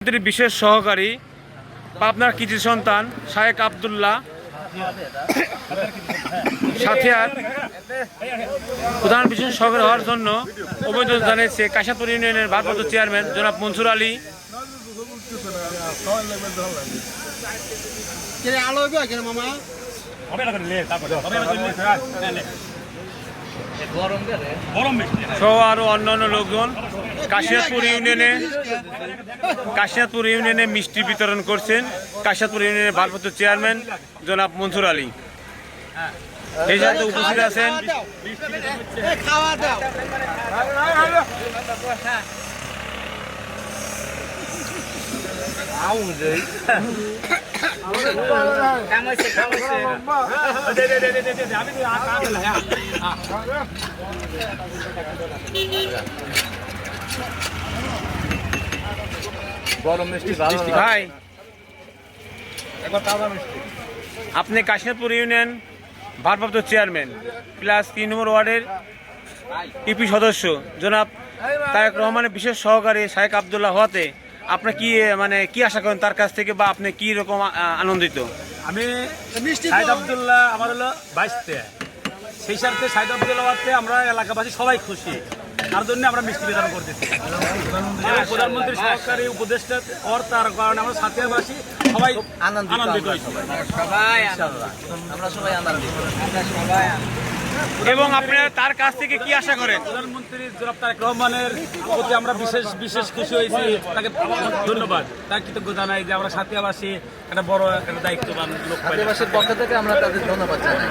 প্রধানমন্ত্রীর বিশেষ সহকারী পাবনার কৃতি সন্তান শায়েখ আব্দুল্লাহ সাথিয়ার প্রধান বিশেষ সহকারী হওয়ার জন্য অভিনন্দন জানিয়েছে কাশিয়াপুর ইউনিয়নের ভারপ্রাপ্ত চেয়ারম্যান জনাব মনসুর আলী। সহ আরো অন্যান্য লোকজন কাশিয়াপুর ইউনিয়নে মিষ্টি বিতরণ করছেন কাশিয়াপুর ইউনিয়নের ভারপ্রাপ্ত চেয়ারম্যান জনাব মনসুর আলী। এই সাথে উপস্থিত আছেন ভাই, আপনি কাশিয়াপুর ইউনিয়ন ভারপ্রাপ্ত চেয়ারম্যান প্লাস 3 নম্বর ওয়ার্ডের ইপি সদস্য জনাব তারেক রহমানের বিশেষ সহকারী শায়েখ আব্দুল্লাহ হওয়াতে আপনি কি আশা করেন তার কাছ থেকে, বা আপনি কি রকম আনন্দিত? আমি শাহেদ আব্দুল্লাহ আমার হলো 22 সেই সাথে শাহেদ আব্দুল্লাহ হওয়াতে আমরা এলাকাবাসী সবাই খুশি, তার জন্য আমরা মিষ্টি বিতরণ করতেছি। প্রধানমন্ত্রীর সহকারী উপদেষ্টা ওর তার কারণে আমরা সাথিয়াবাসী সবাই আনন্দিত হয়েছি। এবং আপনারা তার কাছ থেকে কি আশা করেন? প্রধানমন্ত্রী জনাব তারেক রহমানের প্রতি আমরা বিশেষ খুশি হয়েছি, তাকে ধন্যবাদ, তার কৃতজ্ঞ জানাই যে আমরা সাথিয়াবাসী একটা বড় একটা দায়িত্ববান লোক পাই। পক্ষ থেকে আমরা তাদের ধন্যবাদ জানাই।